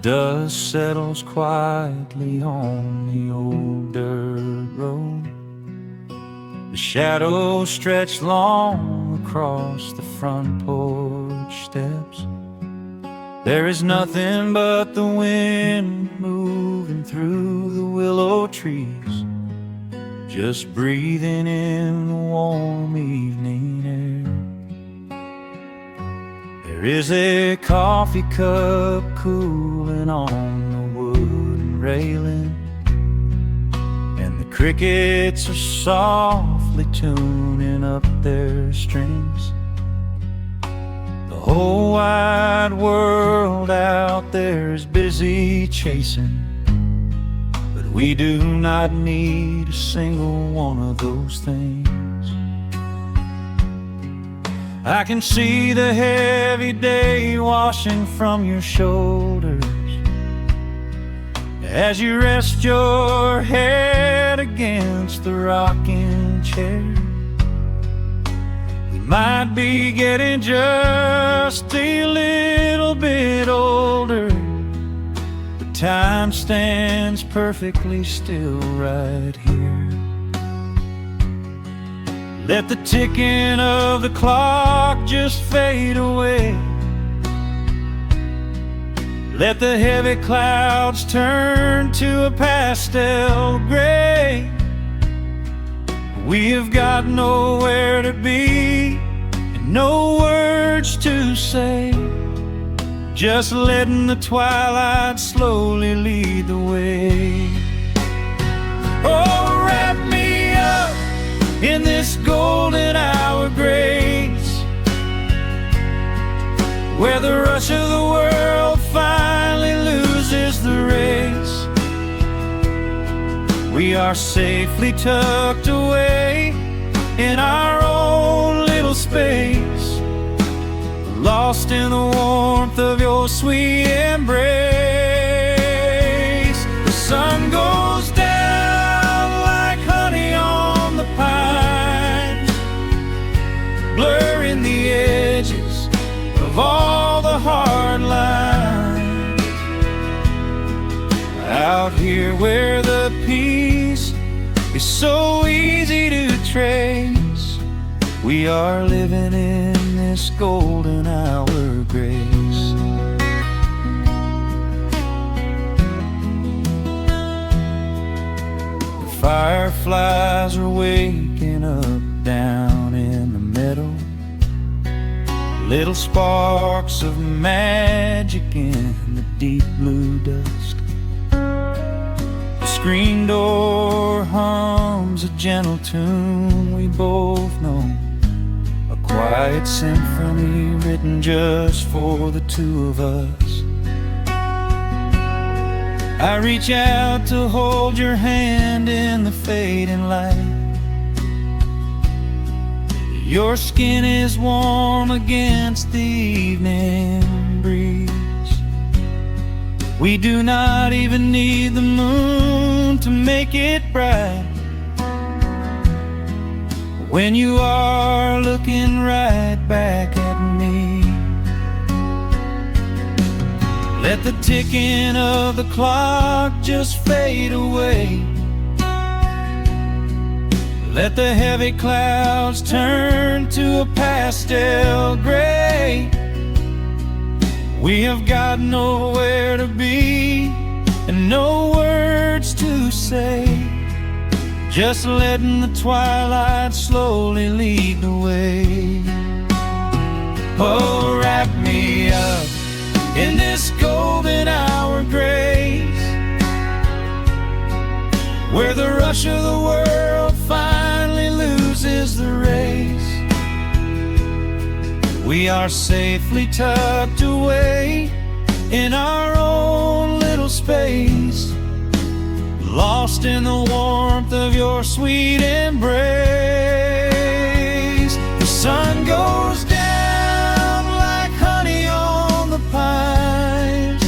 Dust settles quietly on the old dirt road. The shadows stretch long across the front porch steps. There is nothing but the wind moving through the willow trees, just breathing in the warm evening air. There is a coffee cup cooling on the wooden railing, and the crickets are softly tuning up their strings. The whole wide world out there is busy chasing, but we do not need a single one of those things. I can see the heavy day washing from your shoulders as you rest your head against the rocking chair. We might be getting just a little bit older, but time stands perfectly still right here. Let the ticking of the clock just fade away. Let the heavy clouds turn to a pastel gray. We have got nowhere to be and no words to say, just letting the twilight slowly lead the way. Oh, wrap me up in this golden hour grace, where the rush of the world finally loses the race. We are safely tucked away in our own little space, lost in the warmth of your sweet embrace. The sun goes down like honey on the pines, blurring the edges of all the hard lines. Out here where the peace is so easy to trace, we are living in this golden hour grace. The fireflies are waking up down in the meadow, little sparks of magic in the deep blue dusk. The screen door hums a gentle tune we both know, a quiet symphony written just for the two of us. I reach out to hold your hand in the fading light. Your skin is warm against the evening breeze. We do not even need the moon to make it bright, when you are looking right back at me. Let the ticking of the clock just fade away. Let the heavy clouds turn to a pastel gray. We have got nowhere to be and no words to say, just letting the twilight slowly lead the way. Oh, wrap me up in this golden hour grace, where the rush of the world finally loses the race. We are safely tucked away in our own little space, lost in the warmth of your sweet embrace. The sun goes down like honey on the pines,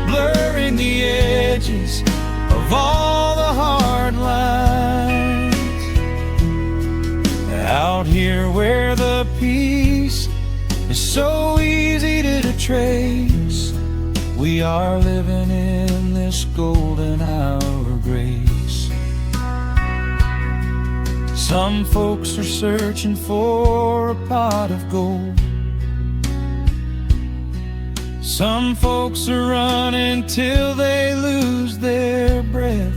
blurring the edges of all the hard lines. Out here where the peace is so easy to trace, we We are living in this golden hour of grace. Some folks are searching for a pot of gold. Some folks are running till they lose their breath.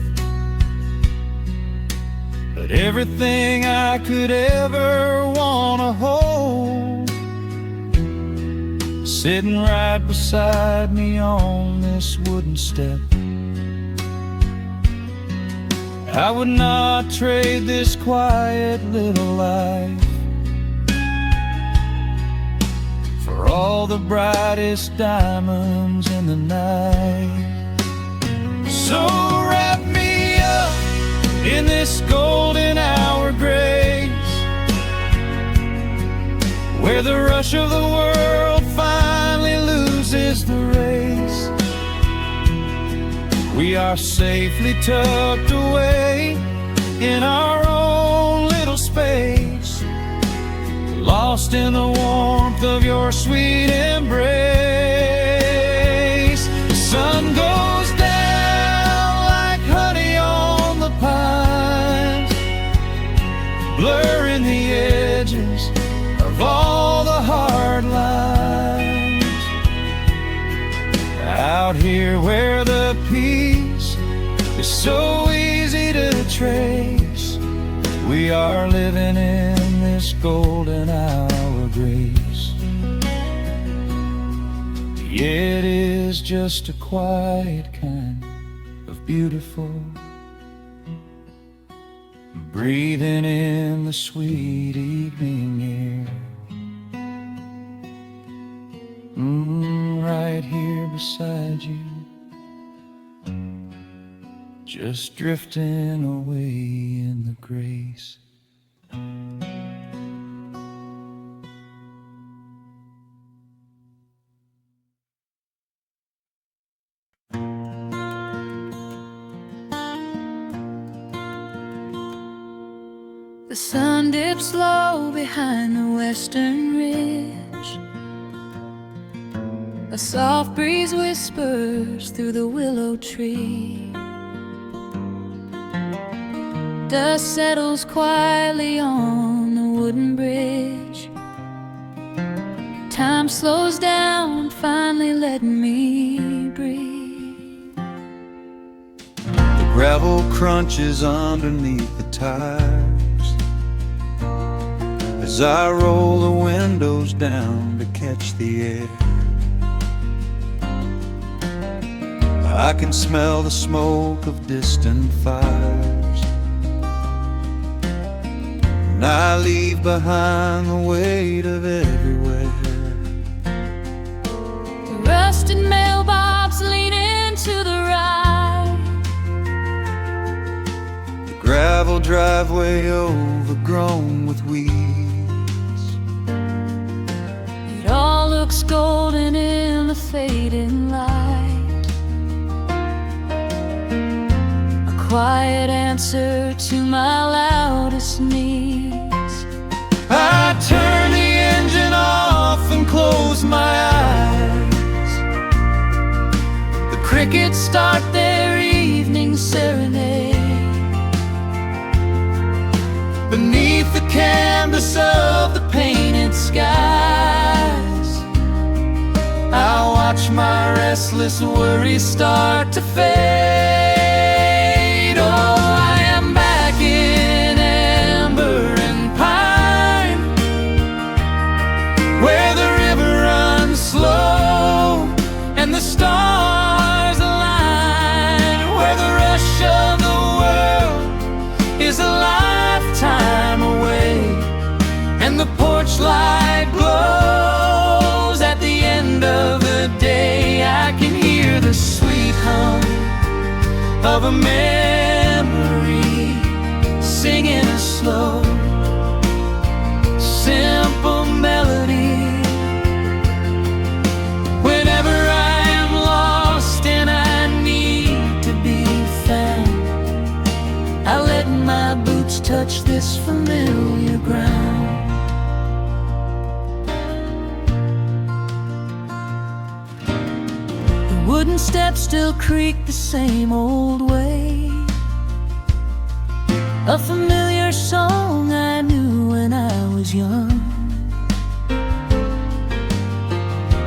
But everything I could ever want to hold, sitting right beside me on this wooden step. I would not trade this quiet little life for all the brightest diamonds in the night. So wrap me up in this golden hour grace, where the rush of the world finally loses the race. We are safely tucked away in our own little space, lost in the warmth of your sweet embrace. The sun goes down like honey on the pines, blurring the edges of all the hard lines. Out here where the peace is so easy to trace, we are living in this golden hour grace. Yeah, it is just a quiet kind of beautiful, breathing in the sweet evening air. Right here beside you, just drifting away in the grace. The sun dips low behind the western ridge. A soft breeze whispers through the willow tree. Dust settles quietly on the wooden bridge. Time slows down, finally letting me breathe. The gravel crunches underneath the tires as I roll the windows down to catch the air. I can smell the smoke of distant fires, and I leave behind the weight of everywhere. The rusted mailbox leaning to the right, The gravel driveway overgrown with weeds. it all looks golden in the fading light. Quiet answer to my loudest needs. I turn the engine off and close my eyes. The crickets start their evening serenade. Beneath the canvas of the painted skies, I watch my restless worries start to fade. Oh, I am back in amber and pine, where the river runs slow and the stars align, where the rush of the world is a lifetime away, and the porch light glows at the end of the day. I can hear the sweet hum of a memory, singing a slow, simple melody. Whenever I am lost and I need to be found, I let my boots touch this familiar ground. The wooden steps still creak the same old way. A familiar song I knew when I was young.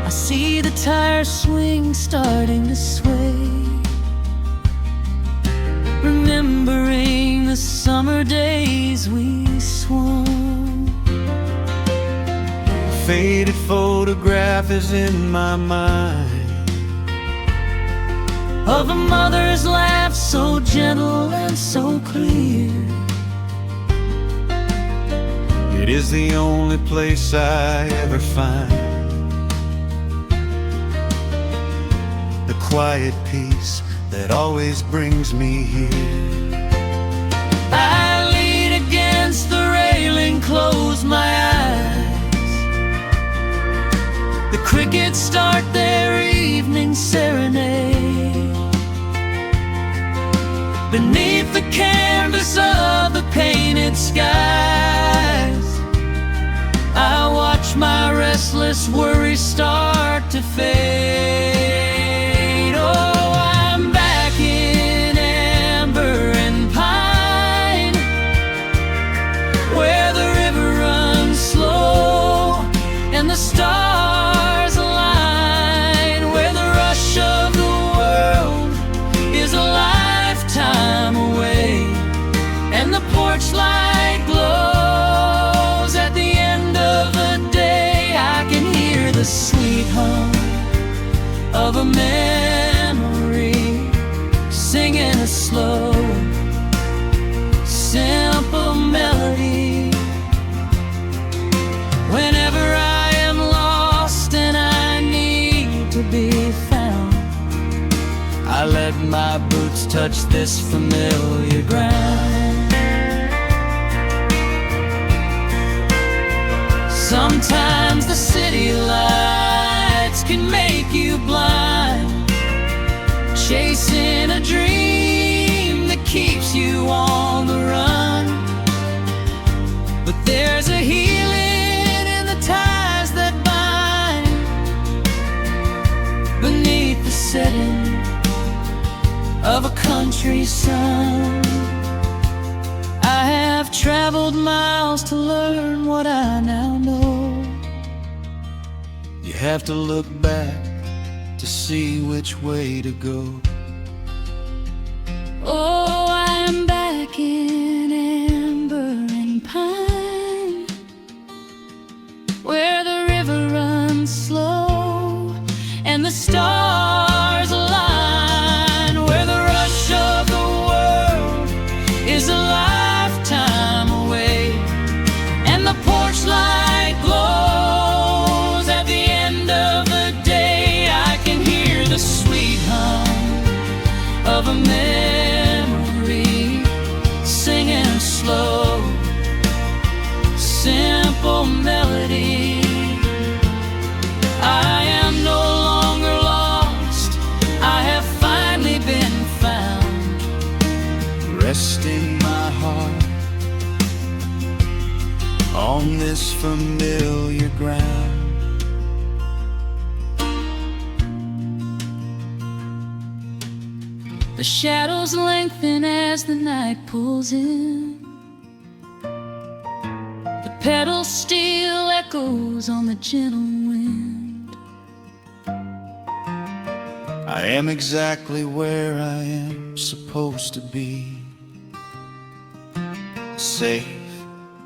I see the tires swing starting to sway, remembering the summer days we swung. A faded photograph is in my mind of a mother's laugh, so gentle and so clear. It is the only place I ever find the quiet peace that always brings me here. I lean against the railing, close my eyes. The crickets start their evening serenade. Beneath the canvas of the painted skies, I watch my restless worries start to fade. Oh, I'm back in amber and pine, where the river runs slow and the stars align, where the rush of the world is a lifetime away, and the porch light glows at the end of the day. I can hear the sweet hum of a memory, singing a slow, simple melody. Whenever I am lost and I need to be found, I let my boots touch this familiar ground. Sometimes the city lights can make you blind, chasing a dream that keeps you on the run. But there's a healing in the ties that bind beneath the setting of a country sun. I have traveled miles to learn what I now know. You have to look back to see which way to go. Oh, I'm back in amber and pine, where the river runs slow and the stars align, where the rush of the world is a lifetime away, and the porch light glows at the end of the day. I can hear the sweet hum of a memory, singing a slow, simple melody. I am no longer lost, I have finally been found, Resting my heart on this familiar ground. the shadows lengthen as the night pulls in. The pedal steel echoes on the gentle wind. I am exactly where I am supposed to be, safe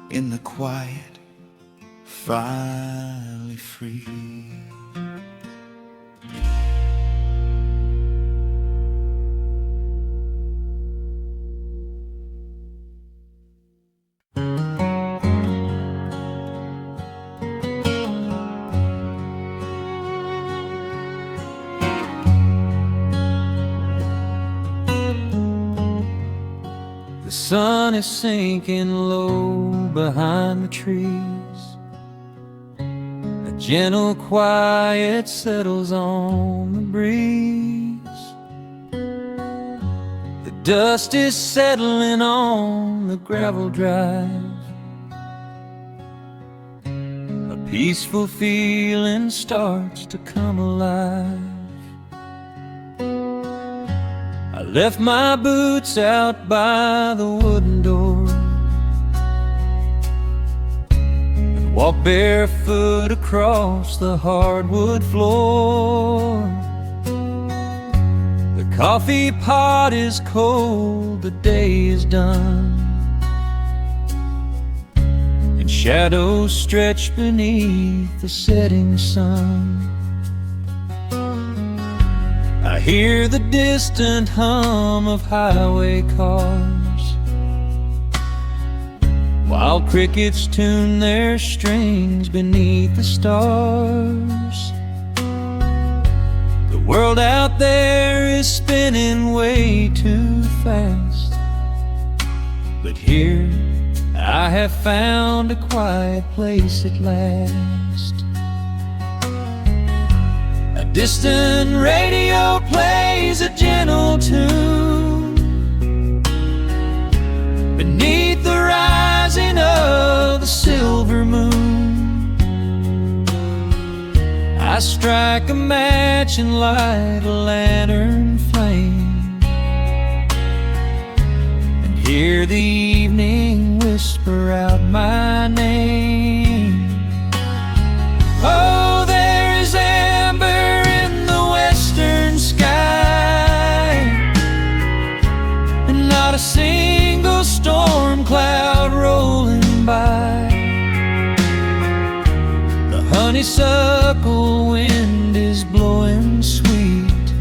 in the quiet, finally free. The sun is sinking low behind the trees. A gentle quiet settles on the breeze. The dust is settling on the gravel drive. A peaceful feeling starts to come alive. left my boots out by the wooden door and walked barefoot across the hardwood floor. The coffee pot is cold, the day is done, and shadows stretch beneath the setting sun. I hear the distant hum of highway cars, while crickets tune their strings beneath the stars. The world out there is spinning way too fast, but here I have found a quiet place at last. A distant radio plays a gentle tune beneath the rising of the silver moon. I strike a match and light a lantern flame, and hear the evening whisper out my name. Oh, there is amber in the western sky, and not a single storm cloud rolling by. The honeysuckle wind is blowing sweet,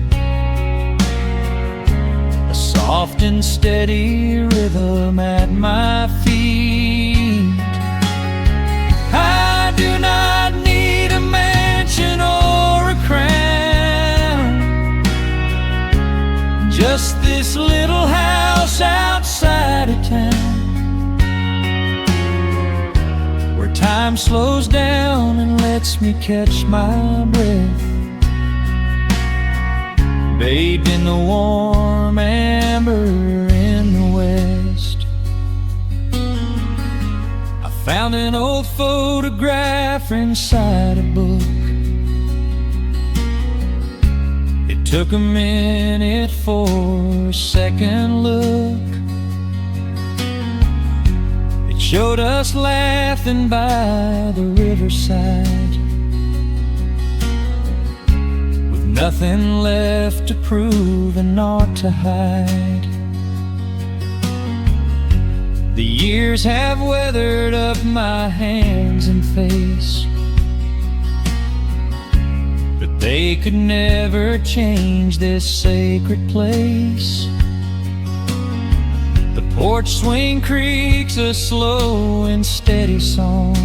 a soft and steady rhythm at my feet. I do not need a mansion or a crown, just this little house outside of town, where time slows down and lets me catch my breath, bathed in the warm amber in the west. I found an old photograph inside a book. It took a minute for a second look. It showed us laughing by the riverside, with nothing left to prove and naught to hide. The years have weathered up my hands and face, but they could never change this sacred place. The porch swing creaks a slow and steady song,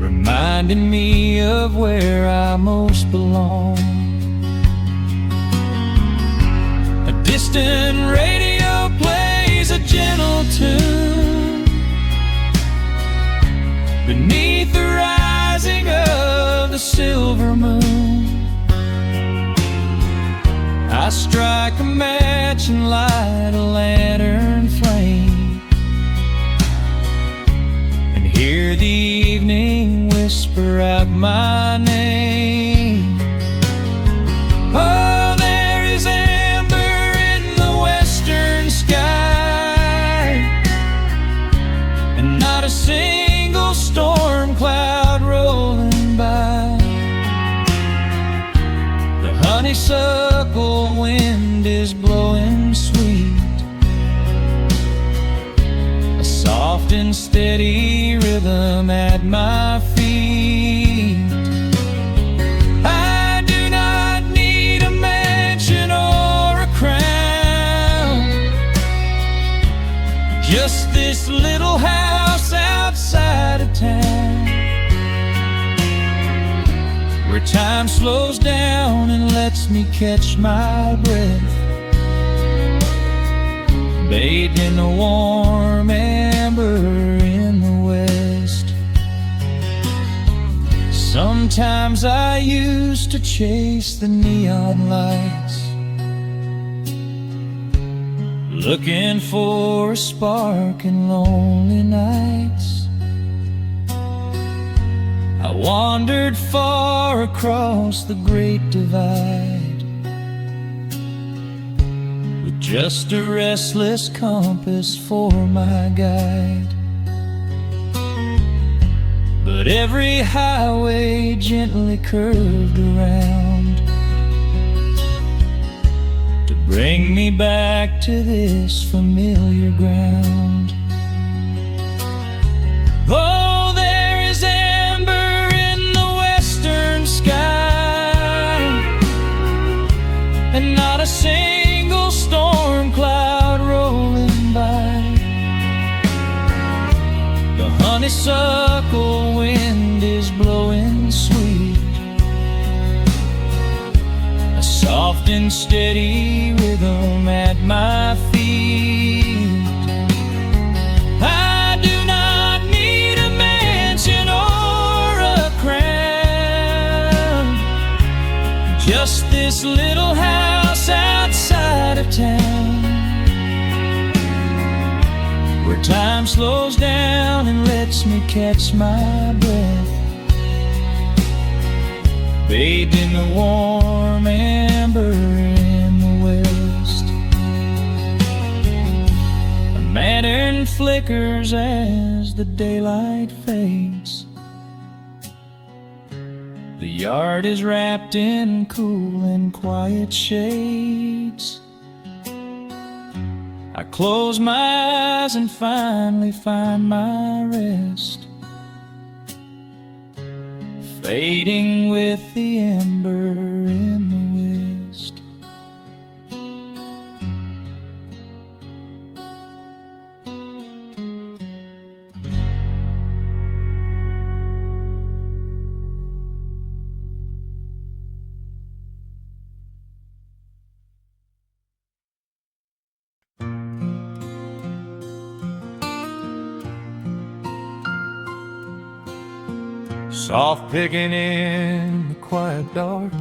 reminding me of where I most belong. A distant radio plays a gentle tune beneath the rising of the silver moon. I strike a match and light a lantern flame, and hear the evening whisper out my name. Oh, there is amber in the western sky, and not a single storm cloud rolling by. The honeysuckle wind is blowing sweet, a soft and steady rhythm at my feet. I do not need a mansion or a crown, just this little house outside of town, where time slows down and lets me catch my breath, bathed in the warm amber in the west. Sometimes I used to chase the neon lights, looking for a spark in lonely nights. I wandered far across the great divide, just a restless compass for my guide. But every highway gently curved around to bring me back to this familiar ground. Oh, there is amber in the western sky, and not a single storm cloud rolling by. The honeysuckle wind is blowing sweet, a soft and steady rhythm at my feet. I do not need a mansion or a crown, just this little house outside of town, where time slows down and lets me catch my breath, bathed in the warm amber in the west. A lantern flickers as the daylight fades. The yard is wrapped in cool and quiet shades. I close my eyes and finally find my rest, fading with the ember in the west. Soft picking in the quiet dark,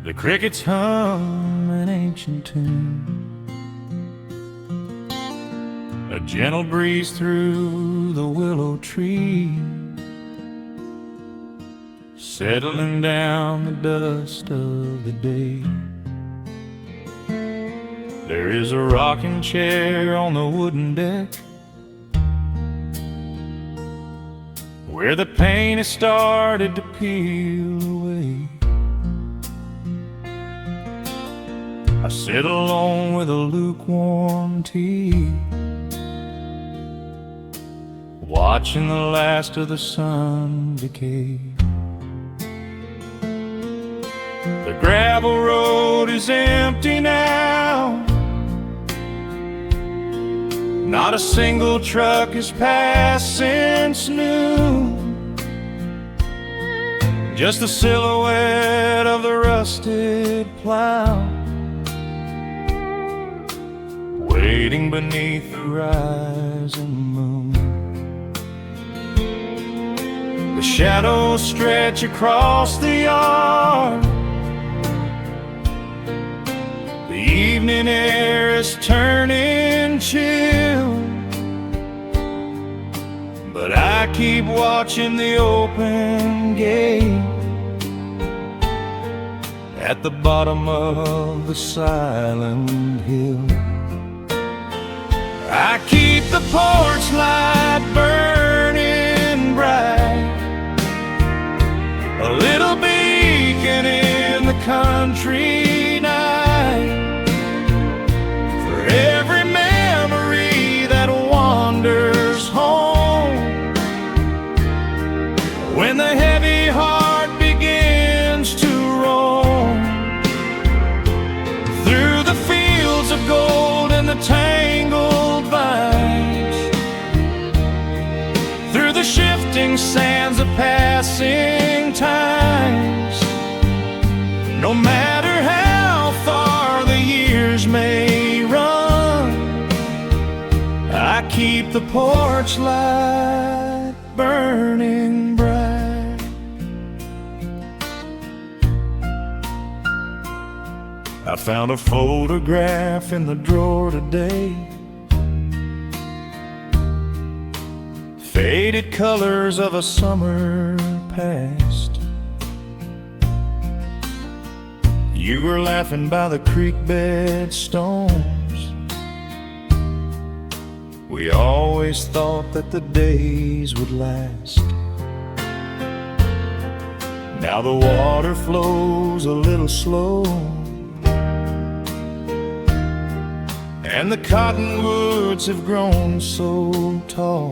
the crickets hum an ancient tune. A gentle breeze through the willow tree, settling down the dust of the day. There is a rocking chair on the wooden deck, where the paint has started to peel away. I sit alone with a lukewarm tea, watching the last of the sun decay. The gravel road is empty now, not a single truck has passed since noon. Just the silhouette of the rusted plow, waiting beneath the rising moon. The shadows stretch across the yard, the evening air is turning chill, but I keep watching the open gate at the bottom of the silent hill. I keep the porch light burning bright, a little beacon in the country night, for every memory that wanders home, when the heavy heart begins to roam through the fields of gold and the tangled vines, through the shifting sands of passing times. No matter how far the years may run, I keep the porch light burning bright. I found a photograph in the drawer today, faded colors of a summer past. You were laughing by the creek bed stones. We always thought that the days would last. Now the water flows a little slow, and the cottonwoods have grown so tall.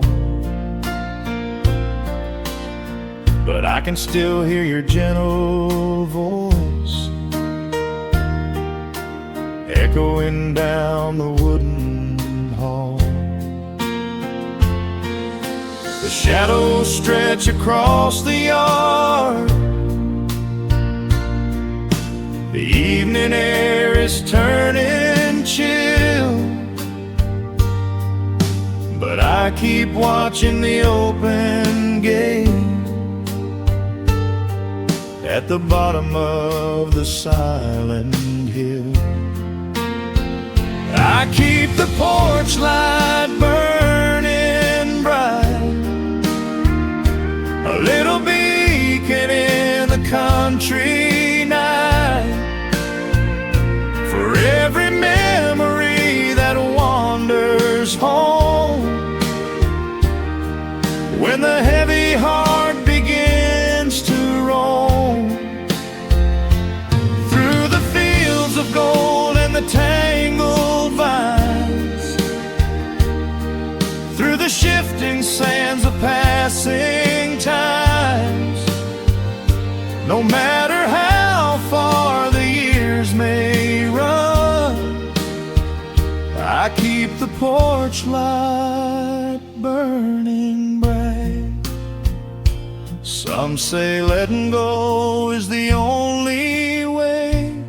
But I can still hear your gentle voice echoing down the wooden hall. The shadows stretch across the yard. The evening air is turning chill, but I keep watching the open gate at the bottom of the silent hill. I keep the porch light burning bright, a little beacon in the country night, for every memory that wanders home. When the heavy heart begins to roam through the fields of gold and the tangled vines, through the shifting sands of passing times, no matter how far the years may run, I keep the porch light burning bright. Some say letting go is the only way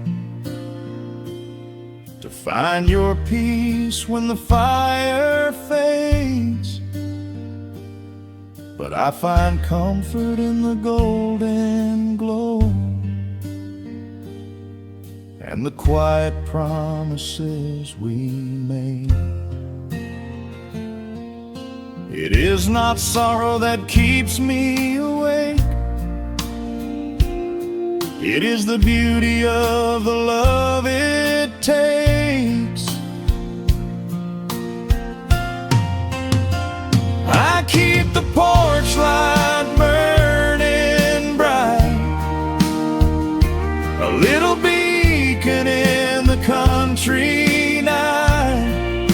to find your peace when the fire fades, but I find comfort in the golden glow and the quiet promises we made. It is not sorrow that keeps me awake, it is the beauty of the love it takes. I keep the porch light burning bright, a little beacon in the country night,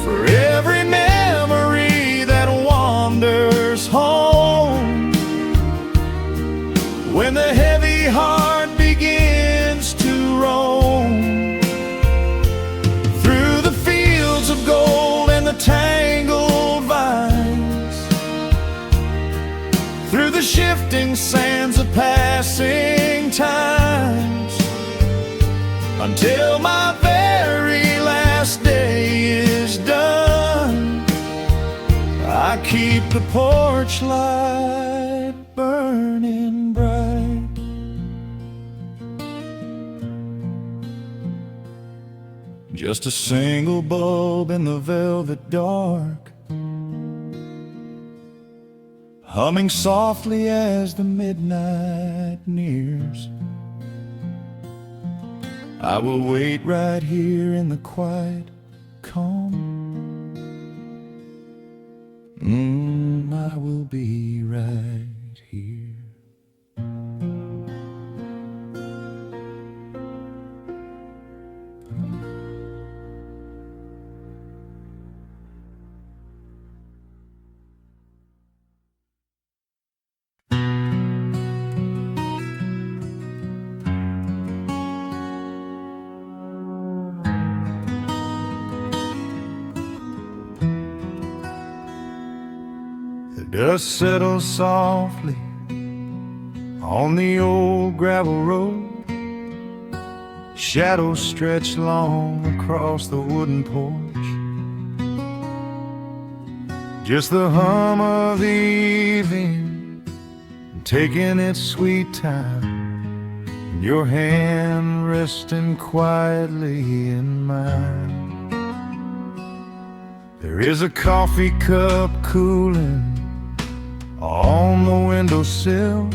for every memory that wanders home. When the heavy heart begins to roam through the fields of gold and the tangled vines, through the shifting sands of passing times, until my very last day is done, I keep the porch light burning bright. Just a single bulb in the velvet dark, humming softly as the midnight nears. I will wait right here in the quiet calm. I will be right here. Dust settles softly on the old gravel road. Shadows stretch long across the wooden porch. Just the hum of the evening taking its sweet time, and your hand resting quietly in mine. There is a coffee cup cooling on the windowsill,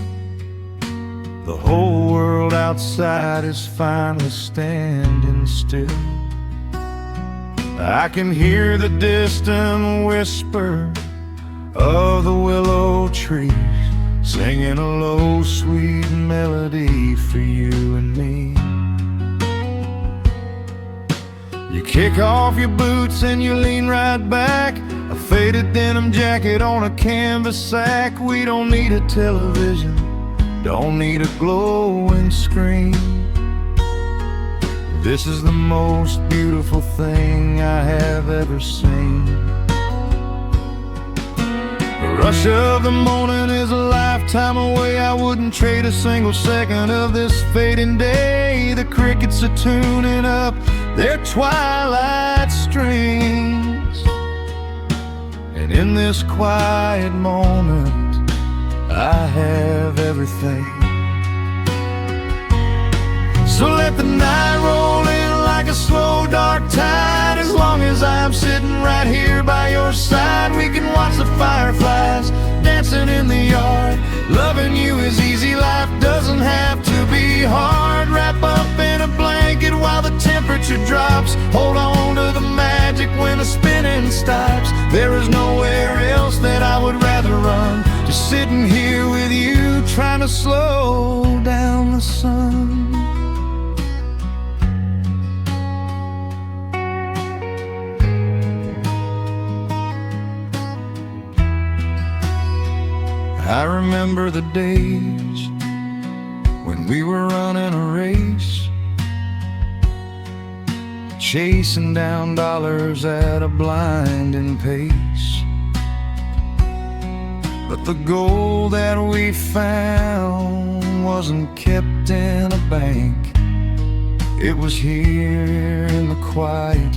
The whole world outside is finally standing still. I can hear the distant whisper of the willow trees, singing a low, sweet melody for you and me. You kick off your boots and you lean right back, a faded denim jacket on a canvas sack. We don't need a television, don't need a glowing screen. This is the most beautiful thing I have ever seen. The rush of the morning is a lifetime away. I wouldn't trade a single second of this fading day. The crickets are tuning up their twilight strings, and in this quiet moment I have everything. So let the night roll in like a slow dark tide. As long as I'm sitting right here by your side, we can watch the fireflies dancing in the yard. Loving you is easy, life doesn't have to be hard. Wrap up in a blanket while the temperature drops. Hold on to the magic when the spinning stops. There is nowhere else that I would rather run, just sitting here with you, trying to slow down the sun. I remember the days when we were running a race, chasing down dollars at a blinding pace. But the gold that we found wasn't kept in a bank. It was here in the quiet,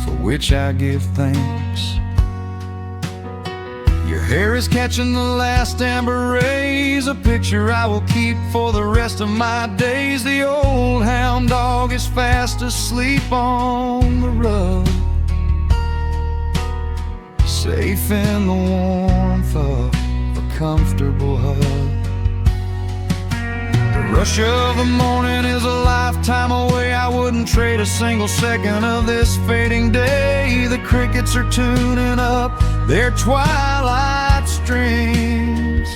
for which I give thanks. Your hair is catching the last amber rays, a picture I will keep for the rest of my days. The old hound dog is fast asleep on the rug, safe in the warmth of a comfortable hug. The rush of the morning is a lifetime away. I wouldn't trade a single second of this fading day. The crickets are tuning up their twilight strings,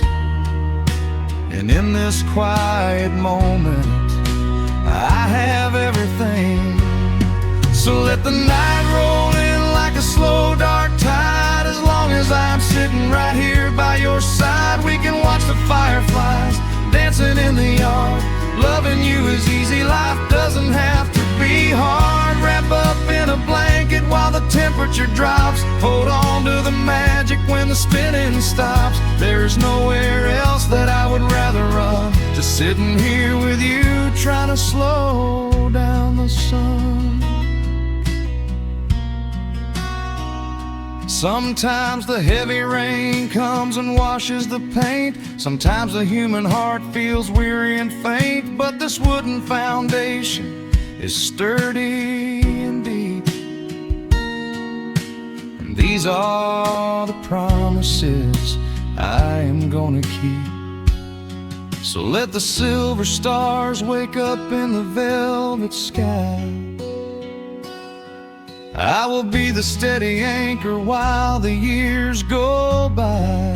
and in this quiet moment I have everything. So let the night roll in like a slow dark tide. As long as I'm sitting right here by your side, we can watch the fireflies dancing in the yard. Loving you is easy, life doesn't have to be hard. Wrap up in a blanket while the temperature drops. Hold on to the magic when the spinning stops. There's nowhere else that I would rather run, just sitting here with you, trying to slow down the sun. Sometimes the heavy rain comes and washes the paint. Sometimes the human heart feels weary and faint. But this wooden foundation is sturdy and deep, and these are the promises I am gonna keep. So let the silver stars wake up in the velvet sky. I will be the steady anchor while the years go by.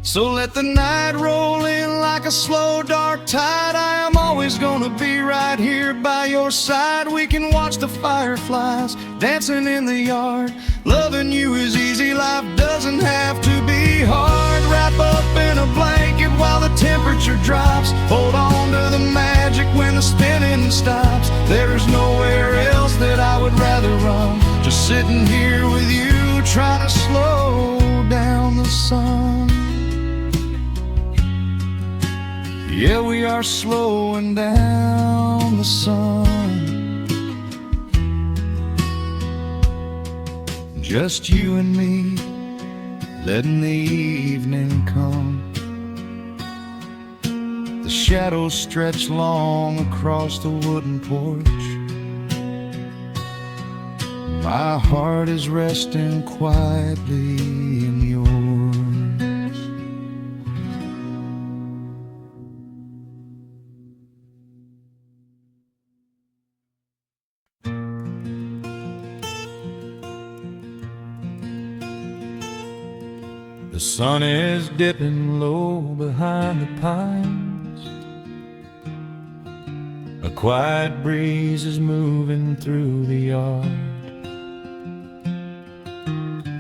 So let the night roll in like a slow dark tide. I am always gonna be right here by your side. We can watch the fireflies dancing in the yard. Loving you is easy, life doesn't have to be hard. Wrap up in a blanket while the temperature drops. Hold on to the magic when the spinning stops. There's nowhere else that I would rather run, just sitting here with you, trying to slow down the sun. Yeah, we are slowing down the sun. Just you and me, letting the evening come. The shadows stretch long across the wooden porch. My heart is resting quietly. sun is dipping low behind the pines. A quiet breeze is moving through the yard.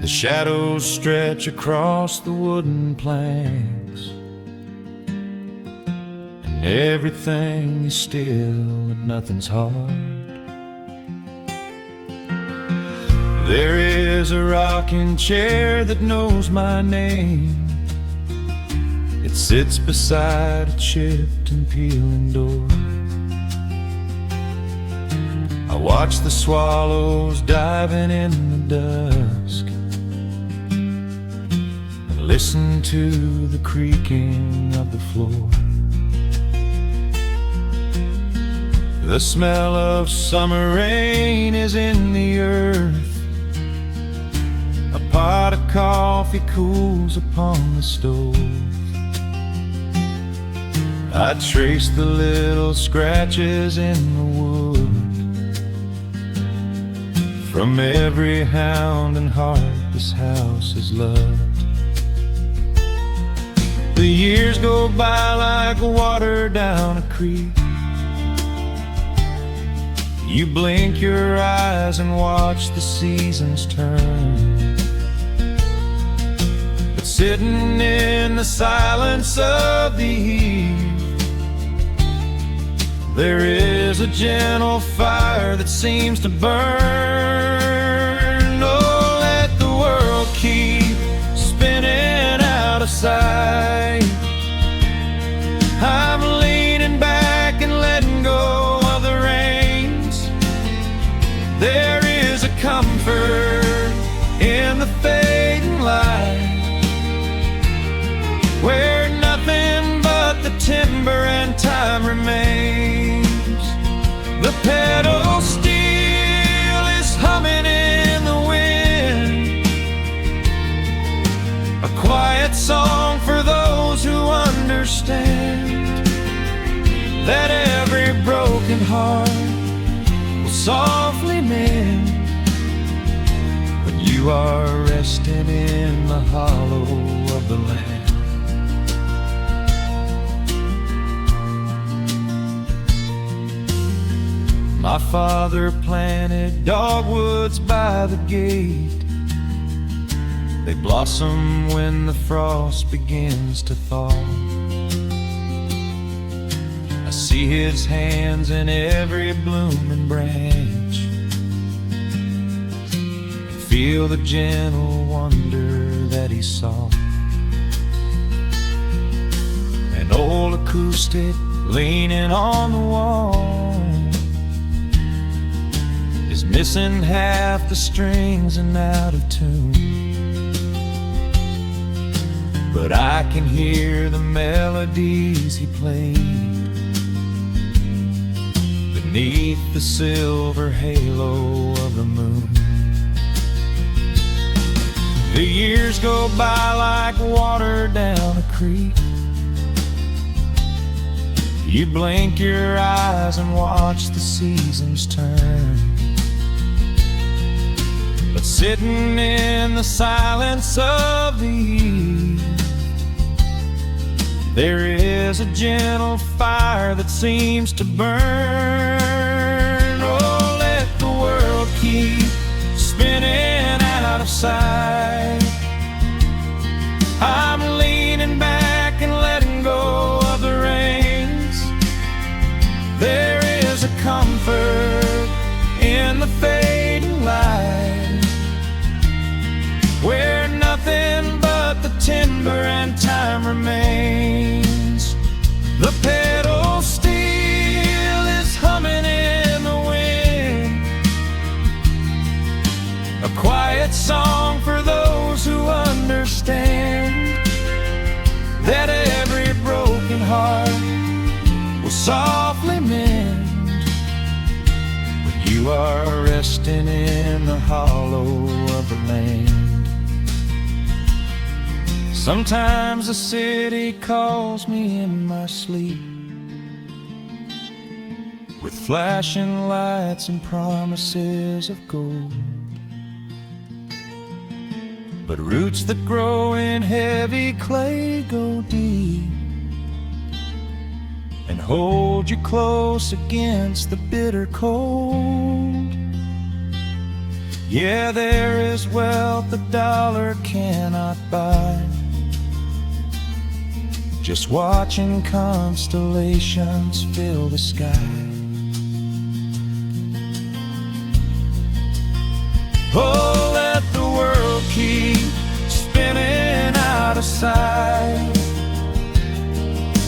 The shadows stretch across the wooden planks, and everything is still and nothing's hard. There is a rocking chair that knows my name. It sits beside a chipped and peeling door. I watch the swallows diving in the dusk, and listen to the creaking of the floor. The smell of summer rain is in the earth. A pot of coffee cools upon the stove. I trace the little scratches in the wood from every hound and heart this house has loved. The years go by like water down a creek. You blink your eyes and watch the seasons turn. But sitting in the silence of the eve, there is a gentle fire that seems to burn. Oh, let the world keep spinning out of sight. I'm leaning back and letting go of the reins. There is a comfort in the fading light, where nothing but the timber and time remains. The pedal steel is humming in the wind, a quiet song for those who understand that every broken heart will softly mend when you are resting in the hollow of the land. My father planted dogwoods by the gate. They blossom when the frost begins to thaw. I see his hands in every blooming branch, and feel the gentle wonder that he saw. An old acoustic leaning on the wall is missing half the strings and out of tune, but I can hear the melodies he played beneath the silver halo of the moon. The years go by like water down a creek. You blink your eyes and watch the seasons turn. But sitting in the silence of the eve, there is a gentle fire that seems to burn. Oh, let the world keep spinning out of sight. I'm leaning back and letting go of the reins. There is a comfort in the fading light, where nothing but the timber and time remains. The pedal steel is humming in the wind, a quiet song for those who understand that every broken heart will softly mend when you are resting in the hollow of the land. Sometimes the city calls me in my sleep, with flashing lights and promises of gold. but roots that grow in heavy clay go deep and hold you close against the bitter cold. Yeah, there is wealth a dollar cannot buy, just watching constellations fill the sky. Oh, let the world keep spinning out of sight.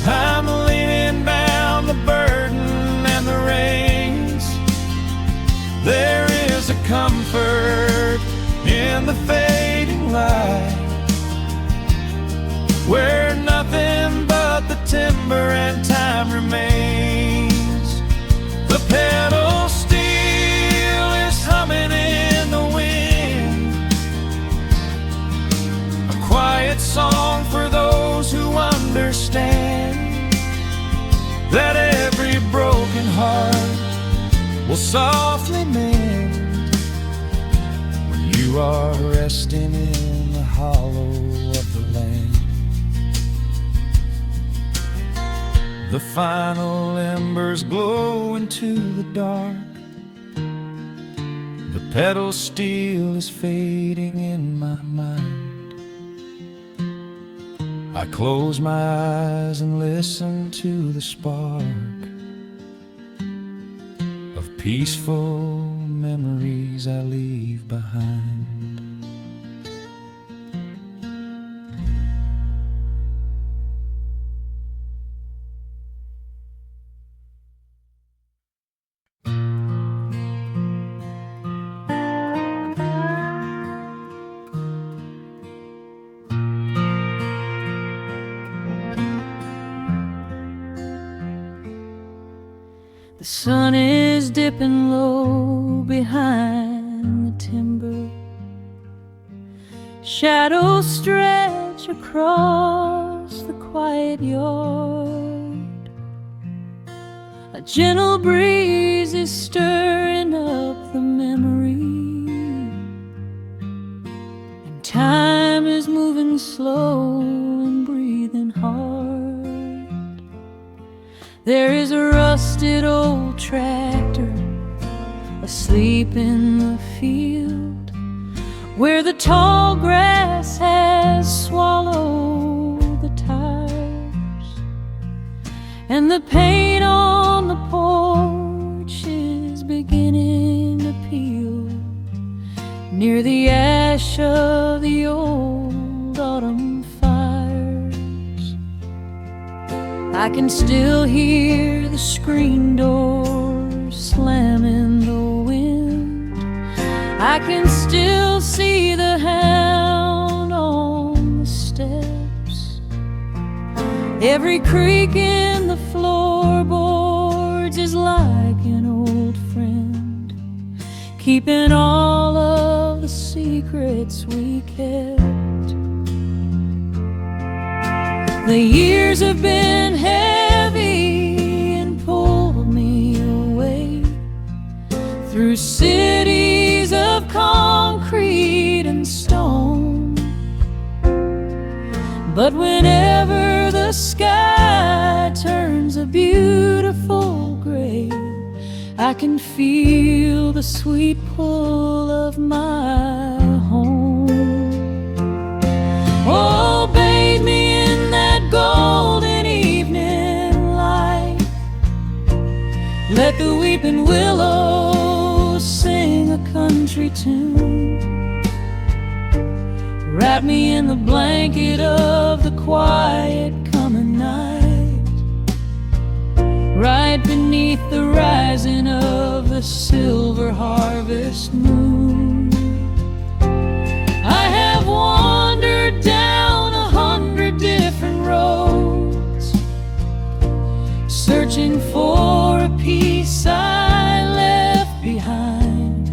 I'm leaning down the burden and the reins. There is a comfort in the fading light, where nothing but the timber and time remains. The pedal steel is humming in the wind, a quiet song for those who understand that every broken heart will softly mend when you are resting in the hollow of the land. The final embers glow into the dark. The pedal steel is fading in my mind. I close my eyes and listen to the spark of peaceful memories I leave behind. The sun is dipping low behind the timber. Shadows stretch across the quiet yard. A gentle breeze is stirring up the memory, and time is moving slow and breathing hard. There is a rusted old tractor asleep in the field, where the tall grass has swallowed the tires, and the paint on the porch is beginning to peel near the ash of the old autumn fires. I can still hear the screen door slam in the wind. I can still see the hound on the steps. Every creak in the floorboards is like an old friend, keeping all of the secrets we kept. The years have been heavy and pulled me away through cities of concrete and stone. But whenever the sky turns a beautiful gray, I can feel the sweet pull of my home. Oh, bathe me in that golden evening light. Let the weeping willows sing a country tune. Wrap me in the blanket of the quiet coming night, right beneath the rising of the silver harvest moon. I have wandered down 100 different roads, searching for a piece I left behind.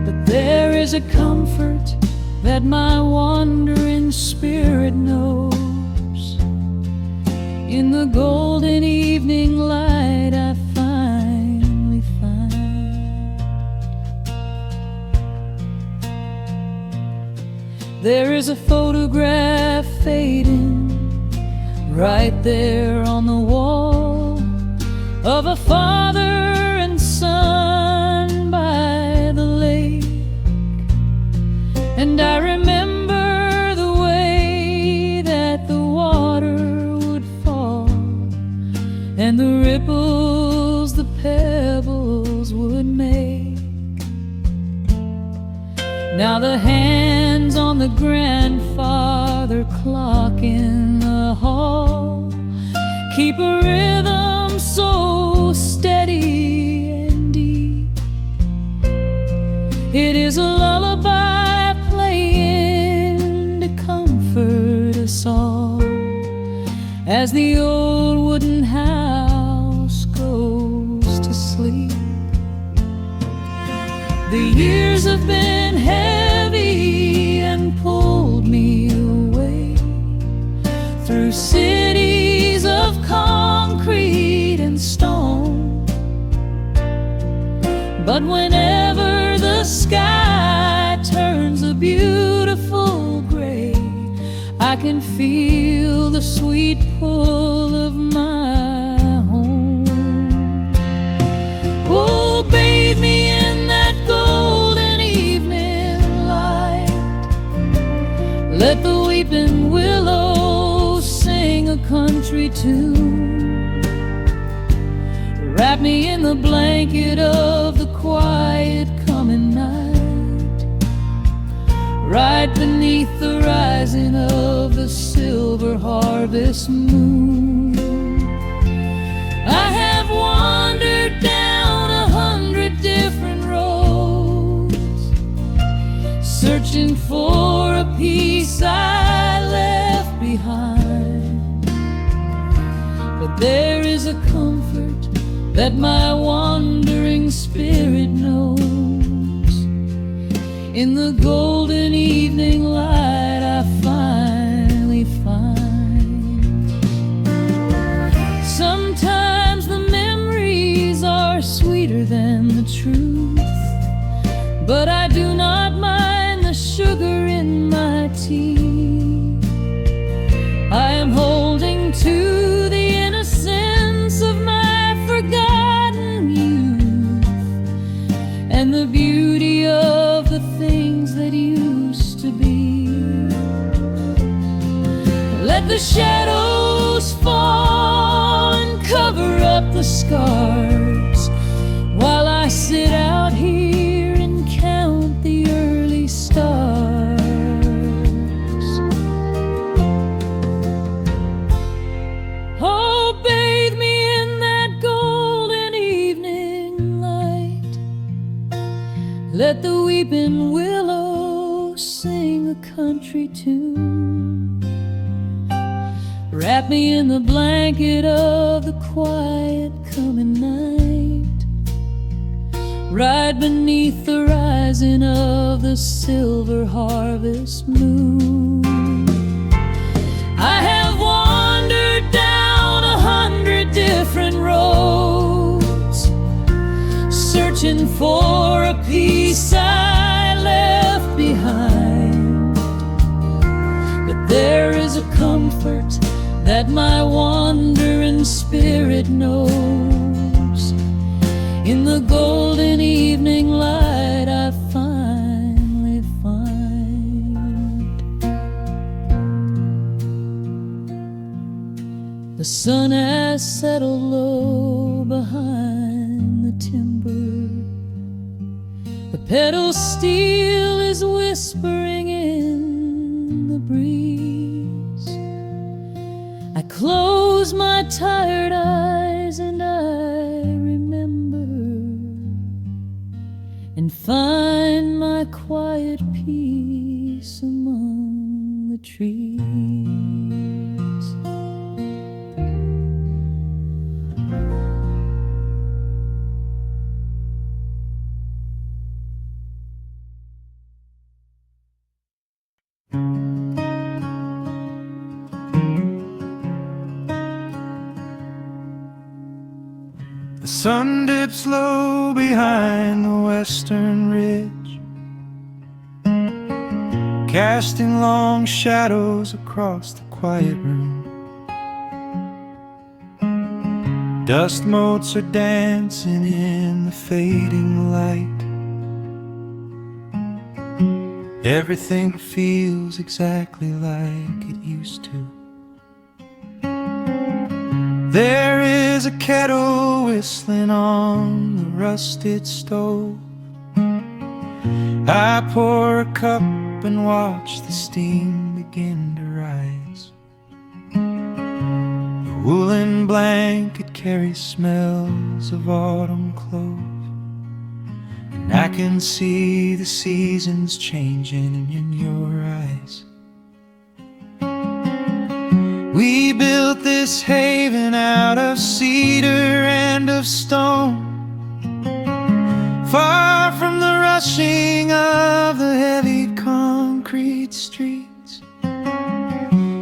But there is a comfort that my wandering spirit knows. In the golden evening light I finally find. There is a photograph fading right there on the wall of a father and son by the lake. And I remember the way that the water would fall, and the ripples the pebbles would make. Now the hands on the grandfather clock in the hall keep a rhythm so steady and deep. It is a lullaby playing to comfort us all as the old wooden house goes to sleep. The years have been heavy and pulled me away through cities of concrete and stone. But whenever the sky turns a beautiful gray, I can feel the sweet pull of my home. Oh, bathe me in that golden evening light. Let the weeping willow sing a country tune. Wrap me in the blanket of the quiet coming night, right beneath the rising of the silver harvest moon. I have wandered down 100 different roads, searching for a piece I left behind. But there is a comfort that my wandering spirit knows. In the golden evening light I finally find. Sometimes the memories are sweeter than the truth, but I do not mind the sugar in my tea. I am holding to the innocence of my forgotten youth and the beauty of the things that used to be. Let the shadows fall and cover up the scars while I sit out here and count the early stars. Oh, bathe me in that golden evening light. Let the weeping willow sing a country tune. Wrap me in the blanket of the quiet coming night, right beneath the rising of the silver harvest moon. I have wandered down 100 different roads, searching for a piece I left behind. But there is a comfort that my wandering spirit knows. In the golden evening light I finally find. The sun has settled low behind the timber. The pedal steel is whispering in the breeze. I close my tired eyes and I remember and find my quiet peace among the trees. The sun dips low behind the western ridge, casting long shadows across the quiet room. Dust motes are dancing in the fading light. Everything feels exactly like it used to. There is a kettle whistling on the rusted stove. I pour a cup and watch the steam begin to rise. The woolen blanket carries smells of autumn clothes, and I can see the seasons changing in your eyes. We built this haven out of cedar and of stone, far from the rushing of the heavy concrete streets.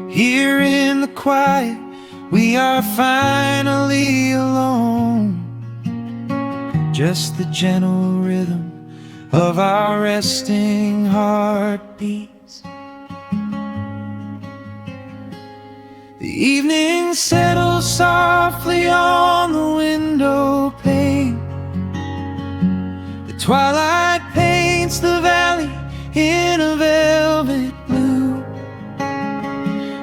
Here in the quiet, we are finally alone. Just the gentle rhythm of our resting heartbeats. The evening settles softly on the window pane. The twilight paints the valley in a velvet blue.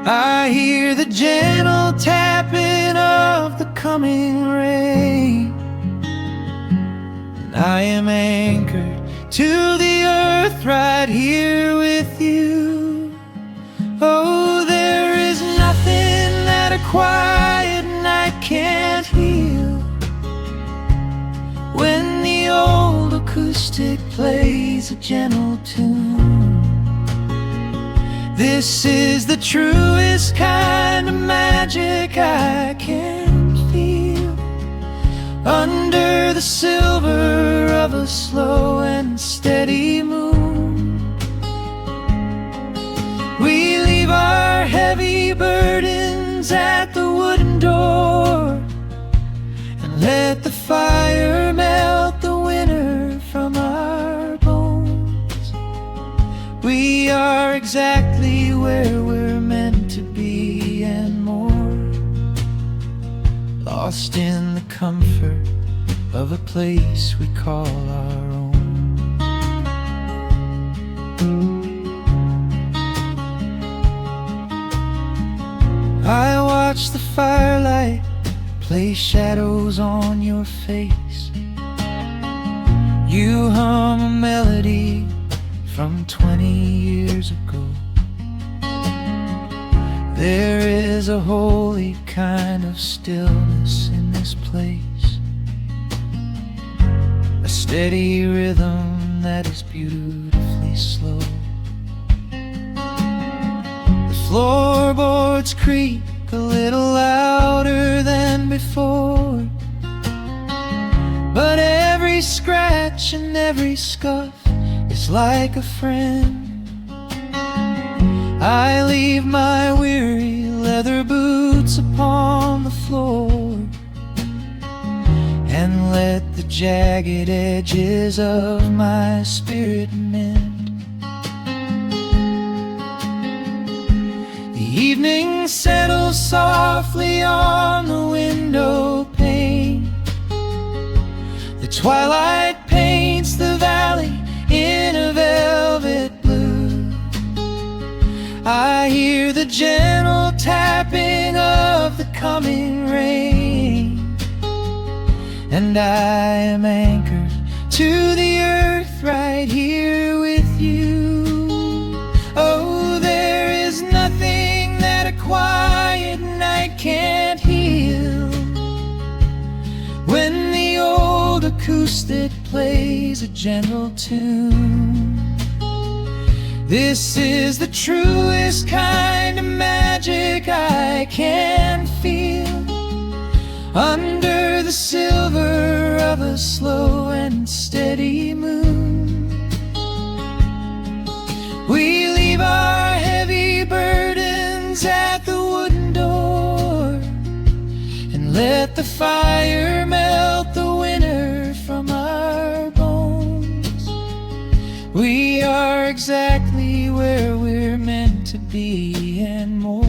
I hear the gentle tapping of the coming rain, and I am anchored to the earth right here with you. Oh, there is nothing that a quiet night can't heal. When the old acoustic plays a gentle tune, this is the truest kind of magic I can feel. Under the silver of a slow and steady moon, we leave our heavy burdens at the wooden door, and let the fire melt the winter from our bones. We are exactly where we're meant to be and more, lost in the comfort of a place we call our own. I watch the firelight play shadows on your face. You hum a melody from 20 years ago. There is a holy kind of stillness in this place, a steady rhythm that is beautifully slow. The floorboards creak a little louder than before, but every scratch and every scuff is like a friend. I leave my weary leather boots upon the floor, and let the jagged edges of my spirit mend. The evening settles softly on the window pane. The twilight paints the valley in a velvet blue. I hear the gentle tapping of the coming rain, and I am anchored to the earth right here with you. Oh, there is nothing that a quiet night can't heal. When the old acoustic plays a gentle tune, this is the truest kind of magic I can feel. Under the silver of a slow and steady moon, we leave our heavy burdens at the wooden door, and let the fire melt the winter from our bones. We are exactly where be and more,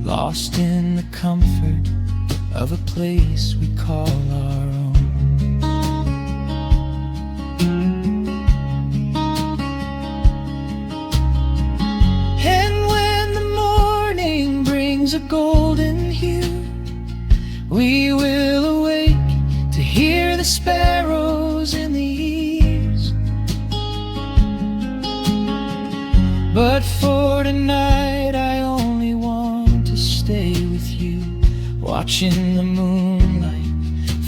lost in the comfort of a place we call our own. And when the morning brings a golden hue, we will awake to hear the sparrows in the eaves. But for tonight I only want to stay with you, watching the moonlight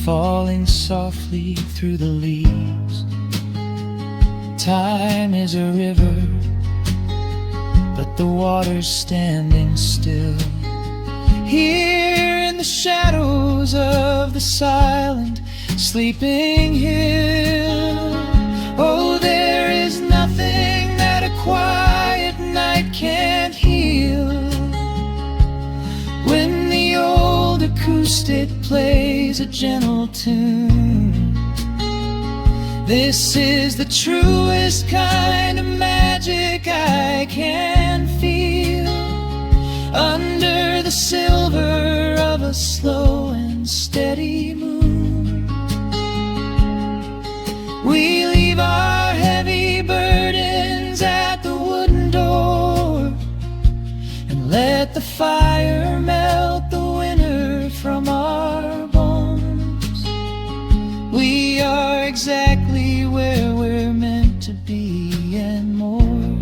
falling softly through the leaves. Time is a river, but the water's standing still. Here in the shadows of the silent sleeping hill. Oh, there is nothing that a quiet night can't heal. When the old acoustic plays a gentle tune, this is the truest kind of magic I can feel. Under the silver of a slow and steady moon, we leave our heavy burdens at the wooden door, and let the fire melt the winter from our bones. We are exactly where we're meant to be and more,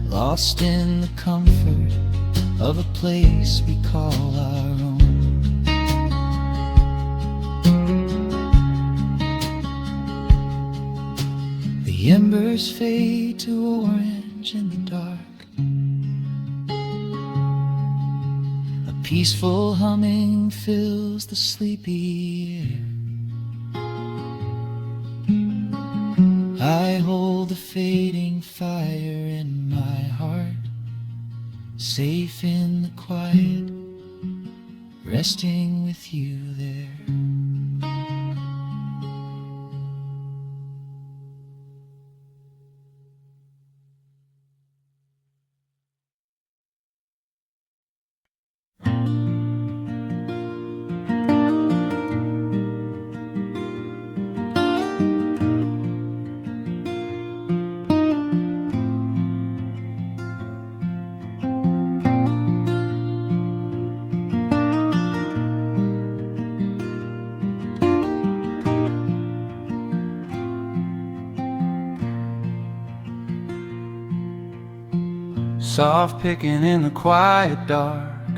lost in the comfort of a place we call our own. The embers fade to orange in the dark. A peaceful humming fills the sleepy air. I hold the fading fire in my heart, safe in the quiet, resting with you there. Soft picking in the quiet dark,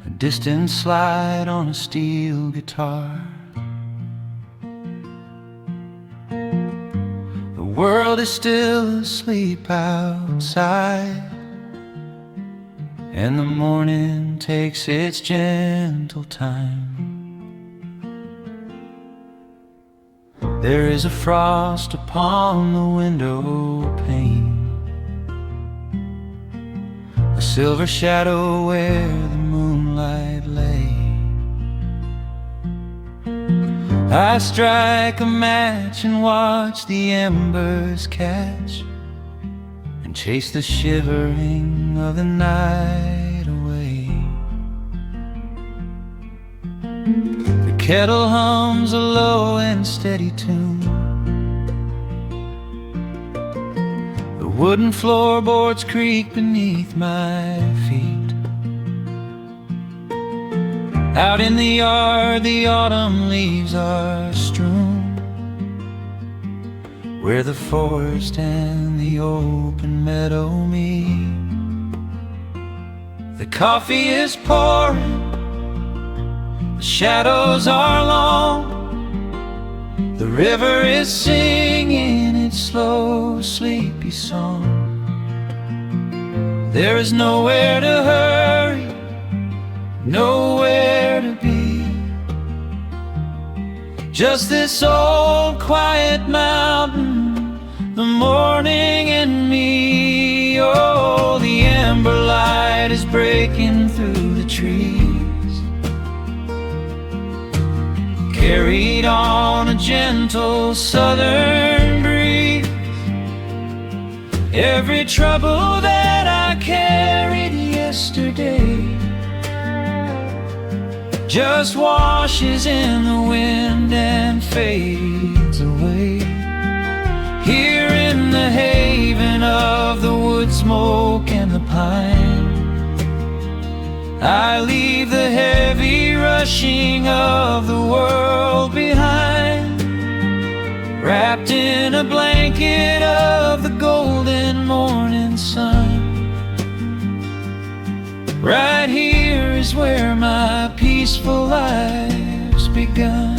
a distant slide on a steel guitar. The world is still asleep outside, and the morning takes its gentle time. There is a frost upon the window pane, a silver shadow where the moonlight lay. I strike a match and watch the embers catch, and chase the shivering of the night away. The kettle hums a low and steady tune, the wooden floorboards creak beneath my feet. Out in the yard the autumn leaves are strewn, where the forest and the open meadow meet. The coffee is pouring, the shadows are long, the river is singing its slow, sleepy song. There is nowhere to hurry, nowhere to be, just this old quiet mountain, the morning and me. Oh, the amber light is breaking through the trees, carried on a gentle southern breeze. Every trouble that I carried yesterday just washes in the wind and fades away. Here in the haven of the wood smoke and the pine, I leave the heavy rushing of the world behind, wrapped in a blanket of the golden morning sun. Right here is where my peaceful life's begun.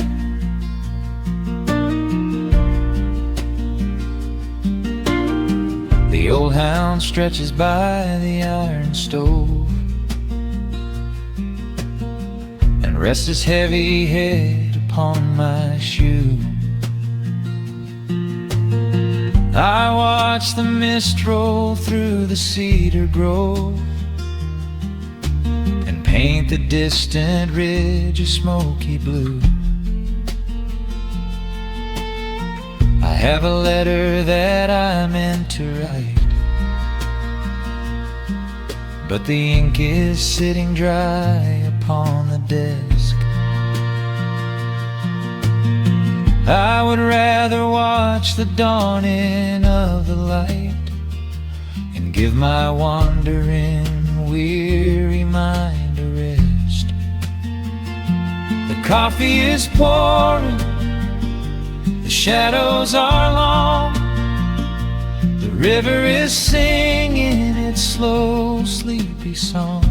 The old hound stretches by the iron stove and rests his heavy head upon my shoe. I watch the mist roll through the cedar grove and paint the distant ridge a smoky blue. I have a letter that I meant to write, but the ink is sitting dry upon the desk. I would rather watch the dawning of the light and give my wandering, weary mind a rest. The coffee is pouring, the shadows are long, the river is singing its slow, sleepy song.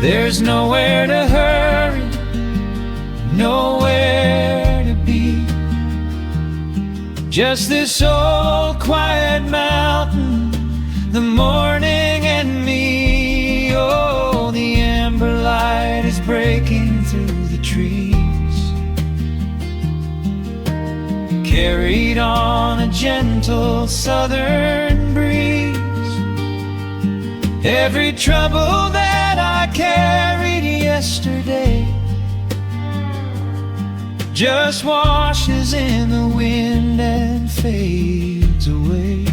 There's nowhere to hurry, nowhere to be, just this old quiet mountain, the morning and me. Oh, the amber light is breaking through the trees, carried on a gentle southern breeze. Every trouble that I carried yesterday just washes in the wind and fades away.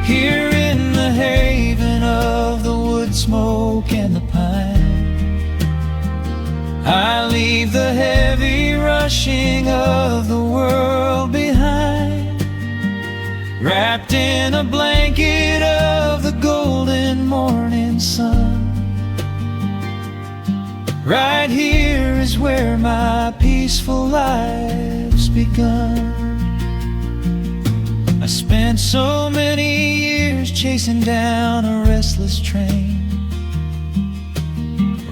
Here in the haven of the wood smoke and the pine, I leave the heavy rushing of the world behind, wrapped in a blanket of the golden morning sun. Right here is where my peaceful life's begun. I spent so many years chasing down a restless train,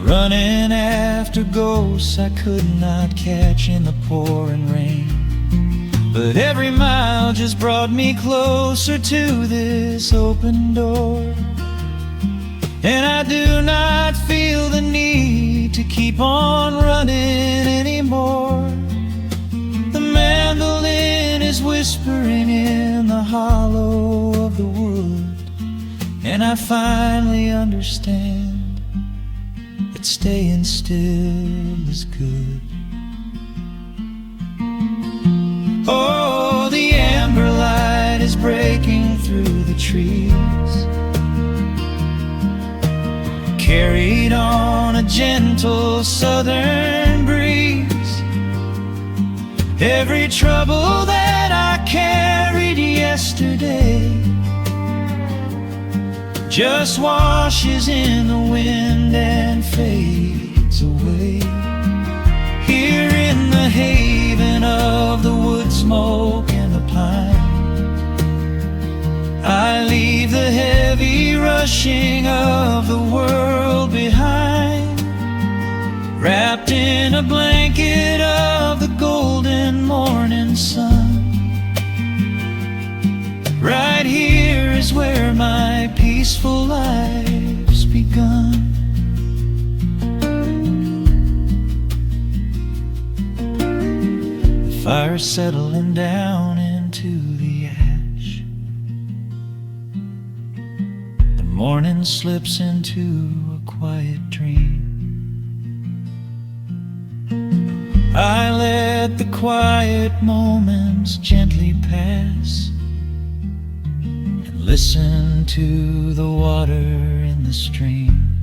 running after ghosts I could not catch in the pouring rain. But every mile just brought me closer to this open door, and I do not feel the need to keep on running anymore. The mandolin is whispering in the hollow of the wood, and I finally understand that staying still is good. Oh, the amber light is breaking through the trees, carried on a gentle southern breeze. Every trouble that I carried yesterday just washes in the wind and fades away. Here in the haven of the wood smoke and the pine, I leave the heavy rushing of the world behind, wrapped in a blanket of the golden morning sun. Right here is where my peaceful life's begun. The fire's settling down into the ash, the morning slips into a quiet dream. I let the quiet moments gently pass, Listen to the water in the stream.